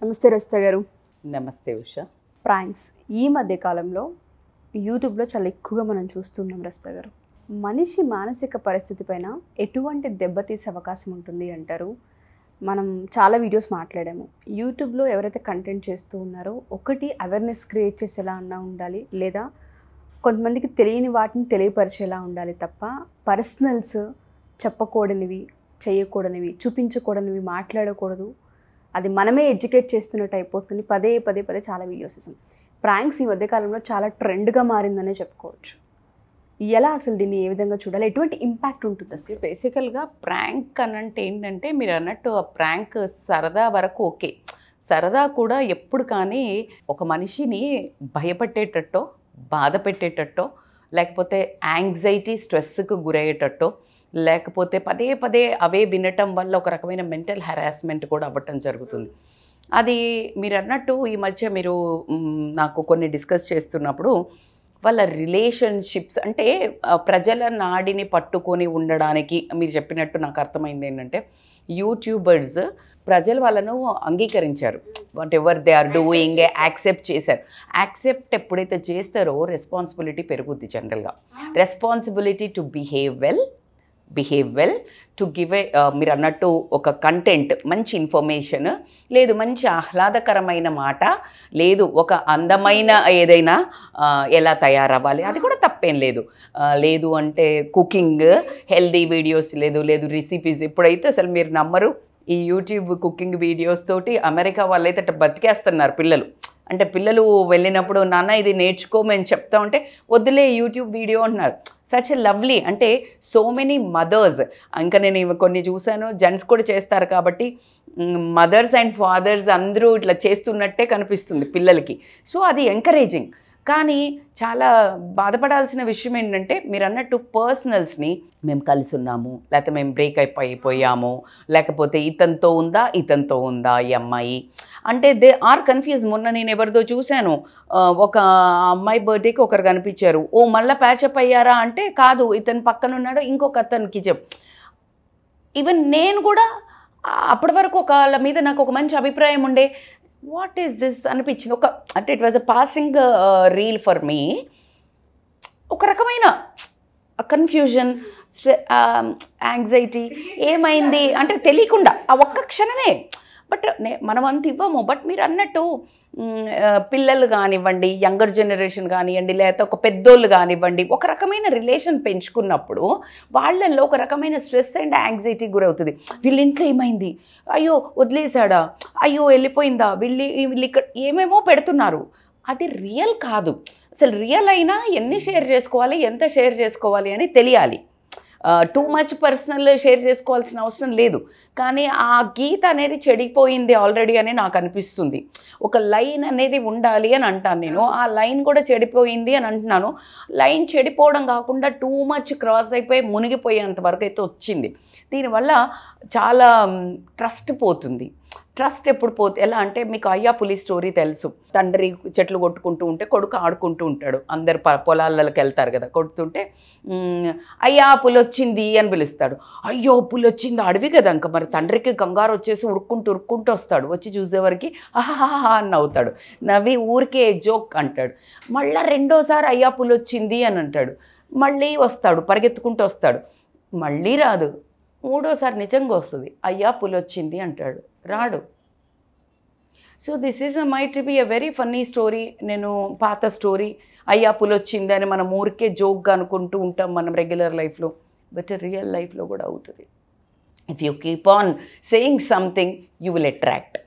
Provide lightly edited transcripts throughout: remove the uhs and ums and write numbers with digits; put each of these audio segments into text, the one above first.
నమస్తే రజిత గారు. నమస్తే ఉషా. ప్రాంక్స్ ఈ మధ్య కాలంలో యూట్యూబ్లో చాలా ఎక్కువగా మనం చూస్తున్నాం రజిత గారు. మనిషి మానసిక పరిస్థితి పైన ఎటువంటి దెబ్బతీసే అవకాశం ఉంటుంది అంటారు. మనం చాలా వీడియోస్ మాట్లాడాము. యూట్యూబ్లో ఎవరైతే కంటెంట్ చేస్తూ ఉన్నారో ఒకటి అవేర్నెస్ క్రియేట్ చేసేలా అన్నా ఉండాలి, లేదా కొంతమందికి తెలియని వాటిని తెలియపరిచేలా ఉండాలి తప్ప పర్సనల్స్ చెప్పకూడనివి, చేయకూడనివి, చూపించకూడనివి మాట్లాడకూడదు. అది మనమే ఎడ్యుకేట్ చేస్తున్నట్టు అయిపోతుంది. పదే చాలా వీడియోస్ వేసాం. ప్రాంక్స్ ఈ మధ్యకాలంలో చాలా ట్రెండ్గా మారిందనే చెప్పుకోవచ్చు. ఎలా అసలు దీన్ని ఏ విధంగా చూడాలి, ఎటువంటి ఇంపాక్ట్ ఉంటుంది అసలు? బేసికల్గా ప్రాంక్ అనంటే ఏంటంటే మీరు అన్నట్టు ఆ ప్రాంక్ సరదా వరకు ఓకే. సరదా కూడా ఎప్పుడు కానీ ఒక మనిషిని భయపెట్టేటట్టో, బాధ పెట్టేటట్టో, లేకపోతే యాంగ్జైటీ స్ట్రెస్కు గురయ్యేటట్టో, లేకపోతే పదే అవే వినటం వల్ల ఒక రకమైన మెంటల్ హెరాస్మెంట్ కూడా అవ్వటం జరుగుతుంది. అది మీరు అన్నట్టు ఈ మధ్య మీరు నాకు కొన్ని డిస్కస్ చేస్తున్నప్పుడు వాళ్ళ రిలేషన్షిప్స్ అంటే ప్రజల నాడిని పట్టుకొని ఉండడానికి మీరు చెప్పినట్టు నాకు అర్థమైంది ఏంటంటే యూట్యూబర్స్ ప్రజలు వాళ్ళను అంగీకరించారు. Whatever they are doing accept చేశారు. యాక్సెప్ట్ ఎప్పుడైతే చేస్తారో రెస్పాన్సిబిలిటీ పెరుగుద్ది. జనరల్గా responsibility to behave well to give a మీరు అన్నట్టు ఒక కంటెంట్, మంచి ఇన్ఫర్మేషన్, లేదు మంచి ఆహ్లాదకరమైన మాట, లేదు ఒక అందమైన ఏదైనా ఎలా తయారవ్వాలి, అది కూడా తప్పేం లేదు. లేదు అంటే కుకింగ్, హెల్దీ వీడియోస్, లేదు రెసిపీస్. ఇప్పుడైతే అసలు మీరు నమ్మరు, ఈ యూట్యూబ్ కుకింగ్ వీడియోస్ తోటి అమెరికా వాళ్ళైతే అట్లా బతికేస్తున్నారు పిల్లలు. అంటే పిల్లలు వెళ్ళినప్పుడు నాన్న ఇది నేర్చుకో మేము చెప్తా ఉంటే వద్దులే యూట్యూబ్ వీడియో అంటున్నారు. Such lovely. అంటే సో మెనీ మదర్స్, ఇంకా నేను కొన్ని చూశాను, జెంట్స్ కూడా చేస్తారు కాబట్టి మదర్స్ అండ్ ఫాదర్స్ అందరూ ఇట్లా చేస్తున్నట్టే కనిపిస్తుంది పిల్లలకి. సో అది ఎంకరేజింగ్. కానీ చాలా బాధపడాల్సిన విషయం ఏంటంటే మీరు అన్నట్టు పర్సనల్స్ని మేము కలిసి ఉన్నాము, లేకపోతే మేము బ్రేక్ అయిపోయాము, లేకపోతే ఇతనితో ఉందా ఈ అమ్మాయి అంటే దే ఆర్ కన్ఫ్యూజ్. మొన్న నేను ఎవరిదో చూశాను, ఒక అమ్మాయి బర్త్డేకి ఒకరు కనిపించారు, ఓ మళ్ళీ ప్యాచప్ అయ్యారా అంటే కాదు, ఇతను పక్కన ఉన్నాడు ఇంకొక అతనికి ఈవెన్ నేను కూడా అప్పటి వరకు ఒకళ్ళ మీద నాకు ఒక మంచి అభిప్రాయం ఉండే, వాట్ ఈస్ దిస్ అనిపించింది. అంటే it was a passing reel for me. ఒక రకమైన కన్ఫ్యూజన్, యాంగ్జైటీ, ఏమైంది అంటే తెలియకుండా ఆ ఒక్క క్షణమే. బట్ మనం అంత ఇవ్వము. బట్ మీరు అన్నట్టు పిల్లలు కానివ్వండి, యంగర్ జనరేషన్ కానివ్వండి, లేకపోతే ఒక పెద్దోళ్ళు కానివ్వండి, ఒక రకమైన రిలేషన్ పెంచుకున్నప్పుడు వాళ్ళల్లో ఒక రకమైన స్ట్రెస్ అండ్ యాంగ్జైటీ గురవుతుంది. వీళ్ళ ఇంట్లో ఏమైంది, అయ్యో వదిలేశాడా, అయ్యో వెళ్ళిపోయిందా, వీళ్ళు ఇక్కడ ఏమేమో పెడుతున్నారు. అది రియల్ కాదు. అసలు రియల్ అయినా ఎన్ని షేర్ చేసుకోవాలి, ఎంత షేర్ చేసుకోవాలి అని తెలియాలి. టూ మచ్ పర్సనల్ షేర్ చేసుకోవాల్సిన అవసరం లేదు. కానీ ఆ గీత అనేది చెడిపోయింది ఆల్రెడీ అని నాకు అనిపిస్తుంది. ఒక లైన్ అనేది ఉండాలి అని అంటాను నేను. ఆ లైన్ కూడా చెడిపోయింది అని అంటున్నాను. లైన్ చెడిపోవడం కాకుండా టూ మచ్ క్రాస్ అయిపోయి మునిగిపోయేంత వరకు అయితే వచ్చింది. దీనివల్ల చాలా ట్రస్ట్ పోతుంది. ట్రస్ట్ ఎప్పుడు పోతే ఎలా అంటే మీకు అయ్యా పులి స్టోరీ తెలుసు. తండ్రి చెట్లు కొట్టుకుంటూ ఉంటే కొడుకు ఆడుకుంటూ ఉంటాడు. అందరు పొలాలకి వెళ్తారు కదా, కొడుతుంటే అయ్యా పులి వచ్చింది అని పిలుస్తాడు. అయ్యో పులి వచ్చింది, అడవి కదా ఇంకా మరి తండ్రికి కంగారు వచ్చేసి ఉరుక్కుంటూ వస్తాడు. వచ్చి చూసేవరకు ఆహాహా అని నవ్వుతాడు. నవ్వి ఊరికే జోక్ అంటాడు. మళ్ళీ రెండోసారి అయ్యా పులి వచ్చింది అని అంటాడు. మళ్ళీ వస్తాడు, పరిగెత్తుకుంటూ వస్తాడు, మళ్ళీ రాదు. మూడోసారి నిజంగా వస్తుంది, అయ్యా పులి వచ్చింది అంటాడు, రాడు. So this is might be a very funny story. నేను పాత స్టోరీ, అయ్యా పులి వచ్చింది అని మనం ఊరికే జోక్గా అనుకుంటూ ఉంటాం మనం రెగ్యులర్ లైఫ్లో. బట్ రియల్ లైఫ్లో కూడా అవుతుంది. If you keep on saying something you will attract.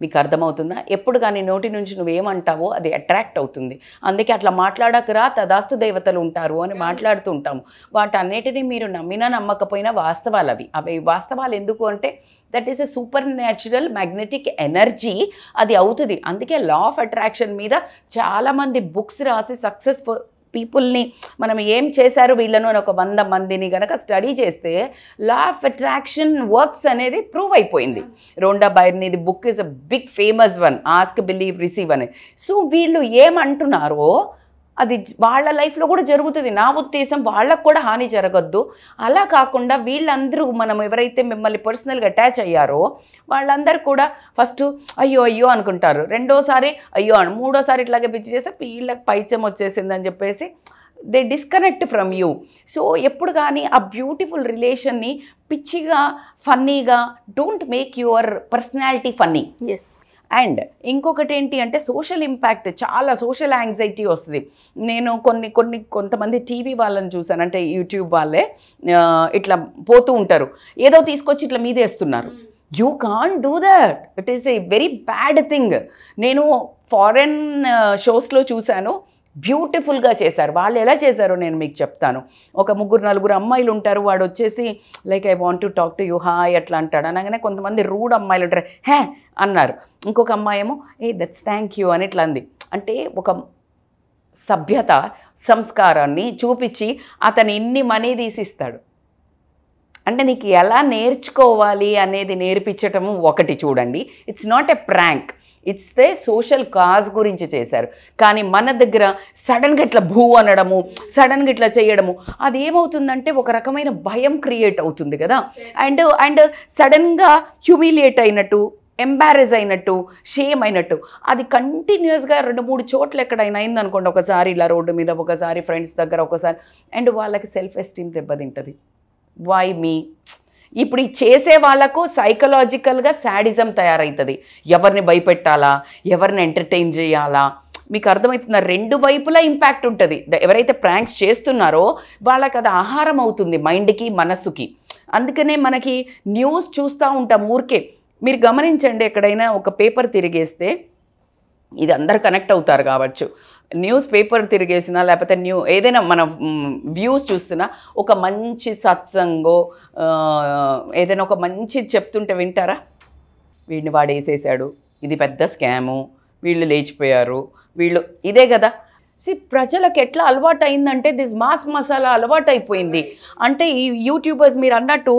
మీకు అర్థమవుతుందా? ఎప్పుడు కానీ నోటి నుంచి నువ్వేమంటావో అది అట్రాక్ట్ అవుతుంది. అందుకే అట్లా మాట్లాడకరా తదాస్తు దేవతలు ఉంటారు అని మాట్లాడుతూ ఉంటాము. వాటన్నిటినీ మీరు నమ్మినా నమ్మకపోయినా వాస్తవాలు అవి వాస్తవాలు. ఎందుకు అంటే that is a super natural magnetic energy. అది అవుతుంది. అందుకే లా ఆఫ్ అట్రాక్షన్ మీద చాలామంది బుక్స్ రాసి సక్సెస్ఫుల్ పీపుల్ని మనం ఏం చేశారు వీళ్ళను అని ఒక 100 మందిని కనుక స్టడీ చేస్తే లా ఆఫ్ అట్రాక్షన్ వర్క్స్ అనేది ప్రూవ్ అయిపోయింది. రోండా బైర్నీది book is a big famous one, ask believe receive అనేది. సో వీళ్ళు ఏమంటున్నారో అది వాళ్ళ లైఫ్లో కూడా జరుగుతుంది. నా ఉద్దేశం వాళ్ళకు కూడా హాని జరగద్దు. అలా కాకుండా వీళ్ళందరూ మనం ఎవరైతే మిమ్మల్ని పర్సనల్గా అటాచ్ అయ్యారో వాళ్ళందరూ కూడా ఫస్ట్ అయ్యో అయ్యో అనుకుంటారు, రెండోసారి అయ్యో అని, మూడోసారి ఇట్లాగే పిచ్చి చేస్తే వీళ్ళకి పైచం వచ్చేసిందని చెప్పేసి they disconnect from you. So ఎప్పుడు కానీ ఆ బ్యూటిఫుల్ రిలేషన్ని పిచ్చిగా ఫన్నీగా don't make your personality funny. Yes. And ఇంకొకటి ఏంటి అంటే సోషల్ ఇంపాక్ట్, చాలా సోషల్ యాంగ్జైటీ వస్తుంది. నేను కొంతమంది టీవీ వాళ్ళని చూసాను, అంటే యూట్యూబ్ వాళ్ళే ఇట్లా పోతూ ఉంటారు, ఏదో తీసుకొచ్చి ఇట్లా మీదేస్తున్నారు. You can't do that, it is a very bad thing. నేను ఫారెన్ షోస్లో చూశాను, బ్యూటిఫుల్గా చేశారు. వాళ్ళు ఎలా చేశారో నేను మీకు చెప్తాను. ఒక 3-4 అమ్మాయిలు ఉంటారు, వాడు వచ్చేసి like I want to talk to you hi అట్లా అంటాడు. అనగానే కొంతమంది రూడ్ అమ్మాయిలు ఉంటారు, హే అన్నారు. ఇంకొక అమ్మాయి ఏమో ఏ దట్స్ థ్యాంక్ యూ అని ఇట్లా అంది. అంటే ఒక సభ్యత సంస్కారాన్ని చూపించి అతను ఇన్ని మనీ తీసిస్తాడు. అంటే నీకు ఎలా నేర్చుకోవాలి అనేది నేర్పించటము ఒకటి చూడండి. It's not a prank, it's they social cause గురించి చేశారు. కానీ మన దగ్గర సడన్గా ఇట్లా భూ అనడము, సడన్గా ఇట్లా చేయడము, అది ఏమవుతుందంటే ఒక రకమైన భయం క్రియేట్ అవుతుంది కదా. అండ్ సడన్గా హ్యూమిలియేట్ అయినట్టు, ఎంబారెస్ అయినట్టు, షేమ్ అయినట్టు, అది కంటిన్యూస్గా 2-3 చోట్ల ఎక్కడైనా అయిందనుకోండి, ఒకసారి ఇలా రోడ్డు మీద, ఒకసారి ఫ్రెండ్స్ దగ్గర, ఒకసారి, అండ్ వాళ్ళకి సెల్ఫ్ ఎస్టీమ్ దెబ్బతింటుంది. Why me? ఇప్పుడు ఈ చేసే వాళ్ళకు సైకలాజికల్గా శాడిజం తయారవుతుంది. ఎవరిని భయపెట్టాలా, ఎవరిని ఎంటర్టైన్ చేయాలా, మీకు అర్థమవుతుందా? 2 వైపులా ఇంపాక్ట్ ఉంటుంది. ఎవరైతే ప్రాంక్స్ చేస్తున్నారో వాళ్ళకి అది ఆహారం అవుతుంది మైండ్కి, మనస్సుకి. అందుకనే మనకి న్యూస్ చూస్తూ ఉంటాం ఊరికే. మీరు గమనించండి, ఎక్కడైనా ఒక పేపర్ తిరిగేస్తే, ఇది అందరు కనెక్ట్ అవుతారు కావచ్చు, న్యూస్ పేపర్ తిరిగేసినా లేకపోతే ఏదైనా మన వ్యూస్ చూస్తున్నా, ఒక మంచి సత్సంగో ఏదైనా ఒక మంచి చెప్తుంటే వింటారా? వీడిని వాడు వేసేసాడు, ఇది పెద్ద స్కాము, వీళ్ళు లేచిపోయారు, వీళ్ళు, ఇదే కదా. ప్రజలకు ఎట్లా అలవాటు అయిందంటే దిస్ మాస్ మసాలా అలవాటు అయిపోయింది. అంటే ఈ యూట్యూబర్స్ మీరు అన్నట్టు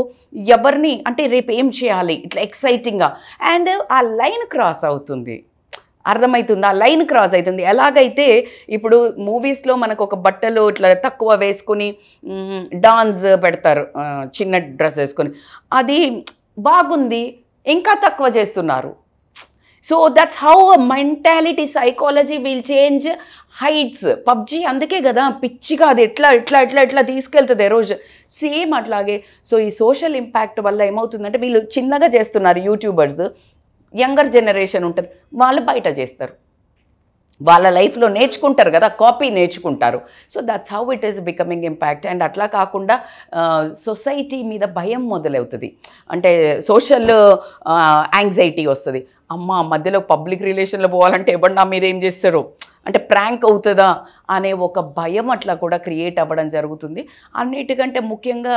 ఎవరిని అంటే రేపు ఏం చేయాలి ఇట్లా ఎక్సైటింగ్గా, అండ్ ఆ లైన్ క్రాస్ అవుతుంది. అర్థమవుతుంది, ఆ లైన్ క్రాస్ అవుతుంది. ఎలాగైతే ఇప్పుడు మూవీస్లో మనకు ఒక బట్టలు ఇట్లా తక్కువ వేసుకొని డాన్స్ పెడతారు, చిన్న డ్రెస్ వేసుకొని, అది బాగుంది, ఇంకా తక్కువ చేస్తున్నారు. So that's how mentality, psychology will change heights. PUBG అందుకే కదా పిచ్చిగా అది ఎట్లా ఇట్లా ఇట్లా ఇట్లా తీసుకెళ్తుంది రోజు, సేమ్ అట్లాగే. సో ఈ సోషల్ ఇంపాక్ట్ వల్ల ఏమవుతుందంటే వీళ్ళు చిన్నగా చేస్తున్నారు యూట్యూబర్స్, యంగర్ జనరేషన్ ఉంటుంది, వాళ్ళు బయట చేస్తారు, వాళ్ళ లైఫ్లో నేర్చుకుంటారు కదా, కాపీ నేర్చుకుంటారు. So that's how it is becoming impact. And అట్లా కాకుండా సొసైటీ మీద భయం మొదలవుతుంది, అంటే సోషల్ యాంగ్జైటీ వస్తుంది. అమ్మ మధ్యలో పబ్లిక్ రిలేషన్లో పోవాలంటే ఎవరు నా మీద ఏం చేస్తారు, అంటే ప్రాంక్ అవుతుందా అనే ఒక భయం అట్లా కూడా క్రియేట్ అవ్వడం జరుగుతుంది. అన్నిటికంటే ముఖ్యంగా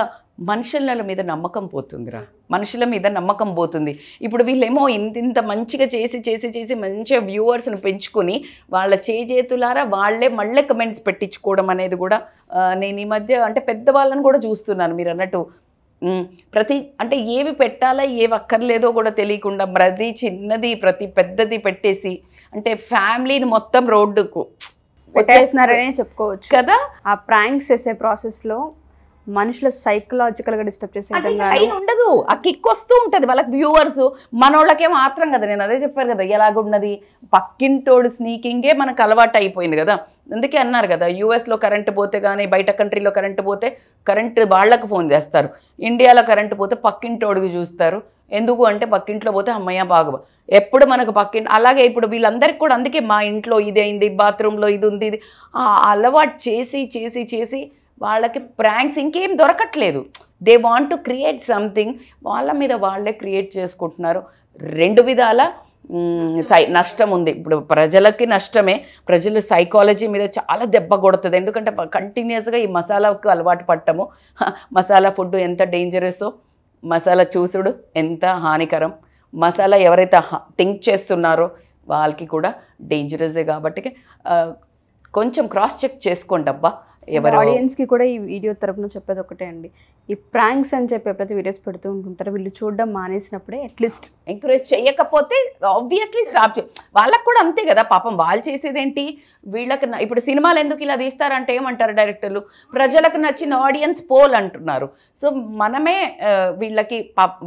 మనుషుల మీద నమ్మకం పోతుందిరా, మనుషుల మీద నమ్మకం పోతుంది. ఇప్పుడు వీళ్ళేమో ఇంత మంచిగా చేసి చేసి చేసి మంచిగా వ్యూవర్స్ని పెంచుకొని వాళ్ళ చేతులారా వాళ్ళే మళ్ళీ కమెంట్స్ పెట్టించుకోవడం అనేది కూడా నేను ఈ మధ్య అంటే పెద్దవాళ్ళని కూడా చూస్తున్నాను. మీరు అన్నట్టు అంటే ఏవి పెట్టాలా ఏవి అక్కర్లేదో కూడా తెలియకుండా ప్రతి చిన్నది ప్రతి పెద్దది పెట్టేసి అంటే ఫ్యామిలీని మొత్తం రోడ్డుకు పెట్టేస్తున్నారనే చెప్పుకోవచ్చు కదా. ఆ ప్రాంక్స్ చేసే ప్రాసెస్లో మనుషుల సైకలాజికల్గా డిస్టర్బ్ చేసే విధంగా ఉండదు, ఆ కిక్ వస్తూ ఉంటుంది వాళ్ళకి వ్యూవర్స్. మనోళ్ళకే మాత్రం కదా, నేను అదే చెప్పాను కదా, ఎలాగున్నది పక్కింటోడు స్నీకింగే మనకు అలవాటు అయిపోయింది కదా. అందుకే అన్నారు కదా, యూఎస్లో కరెంటు పోతే కానీ బయట కంట్రీలో కరెంటు పోతే కరెంటు వాళ్ళకు ఫోన్ చేస్తారు, ఇండియాలో కరెంటు పోతే పక్కింటోడికి చూస్తారు. ఎందుకు అంటే పక్కింట్లో పోతే అమ్మయ్య బాగా ఎప్పుడు మనకు పక్కింటి. అలాగే ఇప్పుడు వీళ్ళందరికీ కూడా అందుకే మా ఇంట్లో ఇది అయింది, బాత్రూంలో ఇది ఉంది, ఇది అలవాటు చేసి చేసి చేసి వాళ్ళకి ప్రాంక్స్ ఇంకేం దొరకట్లేదు. They want to create something, వాళ్ళ మీద వాళ్ళే క్రియేట్ చేసుకుంటున్నారు. 2 విధాల నష్టం ఉంది. ఇప్పుడు ప్రజలకి నష్టమే, ప్రజలు సైకాలజీ మీద చాలా దెబ్బ కొడుతుంది. ఎందుకంటే కంటిన్యూస్గా ఈ మసాలాకు అలవాటు పట్టము. మసాలా ఫుడ్ ఎంత డేంజరసో, మసాలా చూసుడు ఎంత హానికరం, మసాలా ఎవరైతే థింక్ చేస్తున్నారో వాళ్ళకి కూడా డేంజరసే. కాబట్టి కొంచెం క్రాస్ చెక్ చేసుకోండి అబ్బా. ఎవరు ఆడియన్స్కి కూడా ఈ వీడియో తరపున చెప్పేది ఒకటే అండి, ఈ ప్రాంక్స్ అని చెప్పి ఎప్పుడైతే వీడియోస్ పెడుతూ ఉంటుంటారో వీళ్ళు చూడడం మానేసినప్పుడే అట్లీస్ట్ ఎంకరేజ్ చేయకపోతే ఆబ్వియస్లీ స్టాప్ వాళ్ళకు కూడా అంతే కదా పాపం. వాళ్ళు చేసేదేంటి, వీళ్ళకి ఇప్పుడు సినిమాలు ఎందుకు ఇలా తీస్తారంటే ఏమంటారు డైరెక్టర్లు, ప్రజలకు నచ్చిన ఆడియన్స్ పోల్ అంటున్నారు. సో మనమే వీళ్ళకి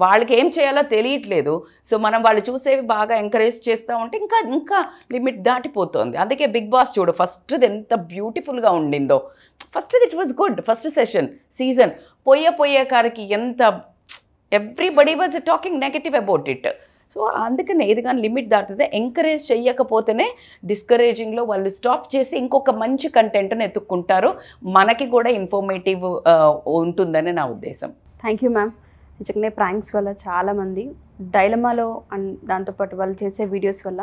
వాళ్ళకి ఏం చేయాలో తెలియట్లేదు. సో మనం వాళ్ళు చూసేవి బాగా ఎంకరేజ్ చేస్తూ ఉంటే ఇంకా ఇంకా లిమిట్ దాటిపోతుంది. అందుకే బిగ్ బాస్ చూడు, ఫస్ట్ది ఎంత బ్యూటిఫుల్గా ఉండిందో. ఫస్ట్ది it was good, first season పోయే కారికి ఎంత everybody was talking negative about it. So అందుకనే ఏది కానీ లిమిట్ దాటితే ఎంకరేజ్ చేయకపోతేనే డిస్కరేజింగ్లో వాళ్ళు స్టాప్ చేసి ఇంకొక మంచి కంటెంట్ని ఎత్తుక్కుంటారు. మనకి కూడా ఇన్ఫర్మేటివ్ ఉంటుందని నా ఉద్దేశం. Thank you ma'am. నిజంగానే ప్రాంక్స్ వల్ల చాలామంది డైలమాలో అండ్ దాంతోపాటు వాళ్ళు చేసే వీడియోస్ వల్ల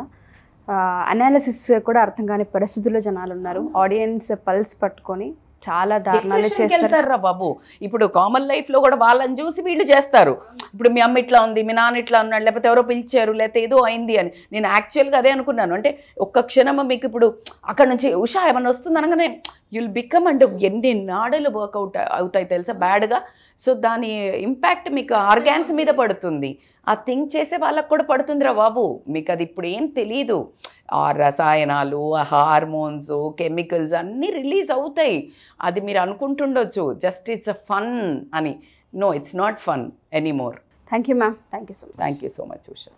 అనాలిసిస్ కూడా అర్థం కాని పరిస్థితుల్లో జనాలు ఉన్నారు. ఆడియన్స్ పల్స్ పట్టుకొని చాలా దారుణాలు చేస్తారా బాబు. ఇప్పుడు కామన్ లైఫ్లో కూడా వాళ్ళని చూసి వీళ్ళు చేస్తారు. ఇప్పుడు మీ అమ్మ ఇట్లా ఉంది, మీ నాన్న ఇట్లా ఉన్నాడు, లేకపోతే ఎవరో పిలిచారు, లేకపోతే ఏదో అయింది అని. నేను యాక్చువల్గా అదే అనుకున్నాను. అంటే ఒక్క క్షణం మీకు ఇప్పుడు అక్కడ నుంచి ఉషా ఏమన్నా వస్తుంది అనగానే యుల్ బికమ్ అంటే ఎన్ని నాడులు వర్కౌట్ అవుతాయి తెలుసా బ్యాడ్గా. సో దాని ఇంపాక్ట్ మీకు ఆర్గాన్స్ మీద పడుతుంది. ఆ థింక్ చేసే వాళ్ళకు కూడా పడుతుందిరా బాబు. మీకు అది ఇప్పుడు ఏం తెలీదు. ఆ రసాయనాలు, ఆ హార్మోన్స్, కెమికల్స్ అన్నీ రిలీజ్ అవుతాయి. అది మీరు అనుకుంటుండొచ్చు జస్ట్ ఇట్స్ అ ఫన్ అని. No, it's not fun anymore. Thank you ma'am. Thank you so much. Thank you so much Usha.